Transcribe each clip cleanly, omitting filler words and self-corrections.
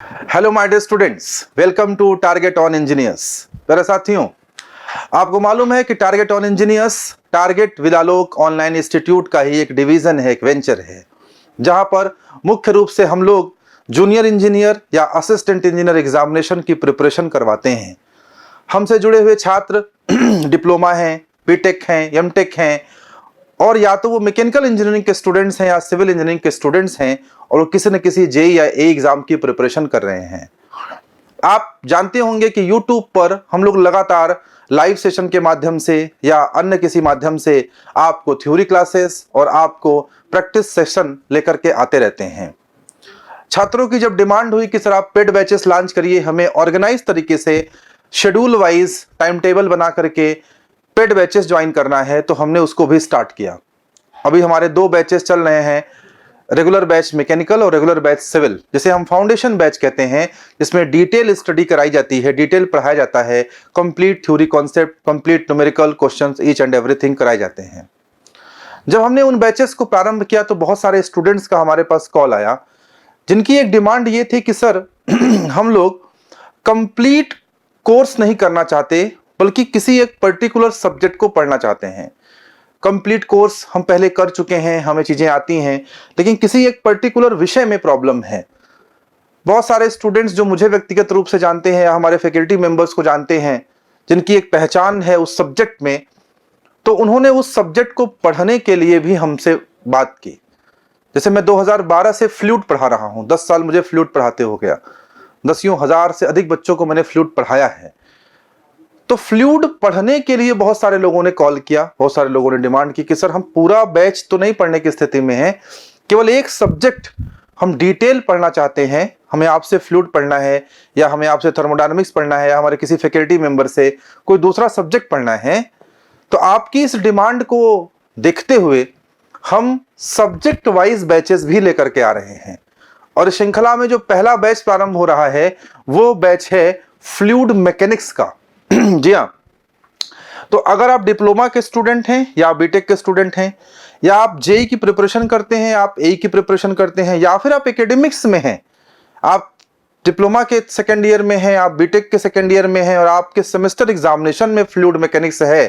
Hello my dear students, welcome to Target on Engineers. मेरे साथियों, आपको मालूम है कि टारगेट ऑन इंजीनियर्स टारगेट विलालोक ऑनलाइन इंस्टीट्यूट का ही एक डिवीजन है, एक वेंचर है, जहां पर मुख्य रूप से हम लोग जूनियर इंजीनियर या असिस्टेंट इंजीनियर एग्जामिनेशन की प्रिपरेशन करवाते हैं। हमसे जुड़े हुए छात्र डिप्लोमा हैं, बीटेक हैं, एमटेक हैं, और या तो वो मैकेनिकल इंजीनियरिंग के स्टूडेंट्स हैं या सिविल इंजीनियरिंग के स्टूडेंट्स हैं और वो किसी न किसी जेई या ए एग्जाम की प्रिपरेशन कर रहे हैं। आप जानते होंगे कि YouTube पर हम लोग लगातार लाइव सेशन के माध्यम से या अन्य किसी माध्यम से आपको थ्योरी क्लासेस और आपको प्रैक्टिस सेशन लेकर के आते रहते हैं। छात्रों की जब डिमांड हुई कि सर आप पेड बैचेस लॉन्च करिए, हमें ऑर्गेनाइज तरीके से शेड्यूल वाइज टाइम टेबल बना करके पेड बैचेस ज्वाइन करना है, तो हमने उसको भी स्टार्ट किया। अभी हमारे 2 बैचेस चल रहे हैं, रेगुलर बैच मैकेनिकल और रेगुलर बैच सिविल, जिसे हम फाउंडेशन बैच कहते हैं, जिसमें डिटेल स्टडी कराई जाती है, डिटेल पढ़ाया जाता है, complete theory concept, complete numerical questions, each and everything कराए जाते हैं। जब हमने उन बैचेस को प्रारंभ किया तो बहुत सारे स्टूडेंट्स का हमारे पास कॉल आया, जिनकी एक डिमांड ये थी कि सर हम लोग कंप्लीट कोर्स नहीं करना चाहते, बल्कि किसी एक पर्टिकुलर सब्जेक्ट को पढ़ना चाहते हैं। कंप्लीट कोर्स हम पहले कर चुके हैं, हमें चीजें आती हैं, लेकिन किसी एक पर्टिकुलर विषय में प्रॉब्लम है। बहुत सारे स्टूडेंट्स जो मुझे व्यक्तिगत रूप से जानते हैं या हमारे फैकल्टी मेंबर्स को जानते हैं, जिनकी एक पहचान है उस सब्जेक्ट में, तो उन्होंने उस सब्जेक्ट को पढ़ने के लिए भी हमसे बात की। जैसे मैं 2012 से फ्लूट पढ़ा रहा हूं, 10 साल मुझे फ्लूट पढ़ाते हो गया, 10,000 से अधिक बच्चों को मैंने फ्लूट पढ़ाया है। तो फ्लूट पढ़ने के लिए बहुत सारे लोगों ने कॉल किया, बहुत सारे लोगों ने डिमांड की कि सर हम पूरा बैच तो नहीं पढ़ने की स्थिति में हैं, केवल एक सब्जेक्ट हम डिटेल पढ़ना चाहते हैं, हमें आपसे फ्लूट पढ़ना है या हमें आपसे थर्मोडायनामिक्स पढ़ना है या हमारे किसी फैकल्टी मेंबर से कोई दूसरा सब्जेक्ट पढ़ना है। तो आपकी इस डिमांड को देखते हुए हम सब्जेक्ट वाइज बैचेस भी लेकर के आ रहे हैं, और इस श्रृंखला में जो पहला बैच प्रारंभ हो रहा है वो बैच है फ्लूइड मैकेनिक्स का। जी हाँ, तो अगर आप डिप्लोमा के स्टूडेंट हैं या बीटेक के स्टूडेंट हैं या आप जेई की प्रिपरेशन करते हैं, आप ए की प्रिपरेशन करते हैं, या फिर आप एकेडमिक्स में हैं, आप डिप्लोमा के सेकेंड ईयर में हैं, आप बीटेक के सेकेंड ईयर में हैं और आपके सेमेस्टर एग्जामिनेशन में फ्लूइड मैकेनिक्स है,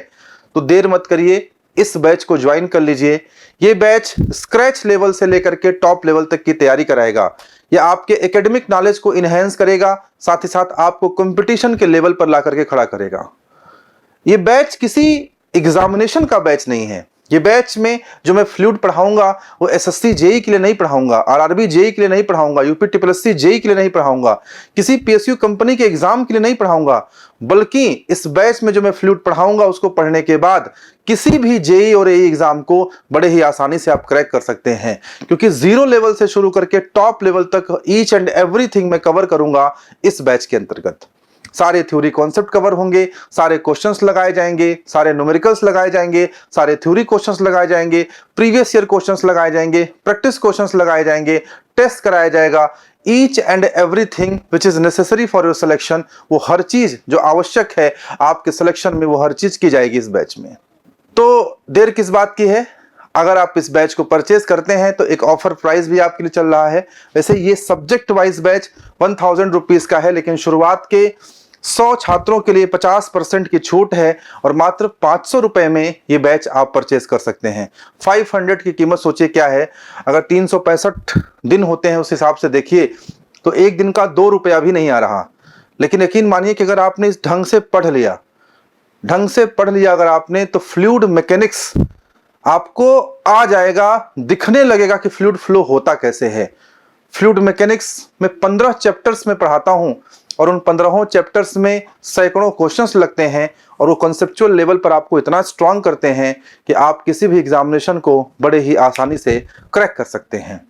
तो देर मत करिए, इस बैच को ज्वाइन कर लीजिए। ये बैच स्क्रैच लेवल से लेकर के टॉप लेवल तक की तैयारी कराएगा। यह आपके एकेडमिक नॉलेज को इनहेंस करेगा, साथ ही साथ आपको कंपटीशन के लेवल पर ला करके खड़ा करेगा। ये बैच किसी एग्जामिनेशन का बैच नहीं है। ये बैच में जो मैं फ्लूइड पढ़ाऊंगा वो एसएससी जेई के लिए नहीं पढ़ाऊंगा, आरआरबी जेई के लिए नहीं पढ़ाऊंगा, यूपी ट्रिपलएससी जेई के लिए नहीं पढ़ाऊंगा, किसी पीएसयू कंपनी के एग्जाम के लिए नहीं पढ़ाऊंगा, बल्कि इस बैच में जो मैं फ्लूइड पढ़ाऊंगा उसको पढ़ने के बाद किसी भी जेई और एई एग्जाम को बड़े ही आसानी से आप क्रैक कर सकते हैं, क्योंकि 0 लेवल से शुरू करके टॉप लेवल तक ईच एंड एवरीथिंग मैं कवर करूंगा। इस बैच के अंतर्गत सारे थ्योरी कॉन्सेप्ट कवर होंगे, सारे क्वेश्चंस लगाए जाएंगे, सारे न्यूमेरिकल्स लगाए जाएंगे, सारे थ्योरी क्वेश्चंस लगाए जाएंगे, प्रीवियस ईयर क्वेश्चंस लगाए जाएंगे, प्रैक्टिस क्वेश्चंस लगाए जाएंगे, टेस्ट कराया जाएगा। Each and everything which is necessary for your selection, वो हर चीज जो आवश्यक है आपके सिलेक्शन में, वो हर चीज की जाएगी इस बैच में। तो देर किस बात की है, अगर आप इस बैच को परचेज करते हैं तो एक ऑफर प्राइस भी आपके लिए चल रहा है। वैसे ये सब्जेक्ट वाइज बैच 1000 रुपीज का है, लेकिन शुरुआत के 100 छात्रों के लिए 50% की छूट है और मात्र 500 रुपए में ये बैच आप परचेज कर सकते हैं। 500 की कीमत सोचिए क्या है, अगर 365 दिन होते हैं उस हिसाब से देखिए तो एक दिन का 2 रुपया भी नहीं आ रहा। लेकिन यकीन मानिए कि अगर आपने इस ढंग से पढ़ लिया अगर आपने, तो फ्लूइड मैकेनिक्स आपको आ जाएगा, दिखने लगेगा कि फ्लूइड फ्लो होता कैसे है। फ्लूइड मैकेनिक्स में 15 चैप्टर्स में पढ़ाता हूं और उन 15 चैप्टर्स में सैकड़ों क्वेश्चंस लगते हैं और वो कॉन्सेप्चुअल लेवल पर आपको इतना स्ट्रांग करते हैं कि आप किसी भी एग्जामिनेशन को बड़े ही आसानी से क्रैक कर सकते हैं।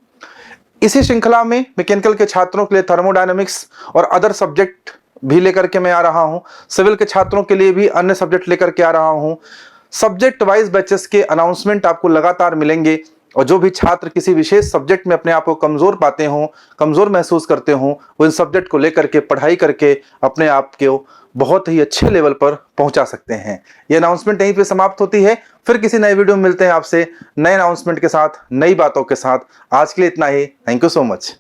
इसी श्रृंखला में मैकेनिकल के छात्रों के लिए थर्मोडायनामिक्स और अदर सब्जेक्ट भी लेकर के मैं आ रहा हूं, सिविल के छात्रों के लिए भी अन्य सब्जेक्ट लेकर के आ रहा हूं। सब्जेक्ट वाइज बैचेस के अनाउंसमेंट आपको लगातार मिलेंगे, और जो भी छात्र किसी विशेष सब्जेक्ट में अपने आप को कमजोर पाते हों, कमजोर महसूस करते हों, वो इन सब्जेक्ट को लेकर के पढ़ाई करके अपने आप को बहुत ही अच्छे लेवल पर पहुंचा सकते हैं। ये अनाउंसमेंट यहीं पे समाप्त होती है, फिर किसी नए वीडियो में मिलते हैं आपसे नए अनाउंसमेंट के साथ, नई बातों के साथ। आज के लिए इतना ही। Thank you so much.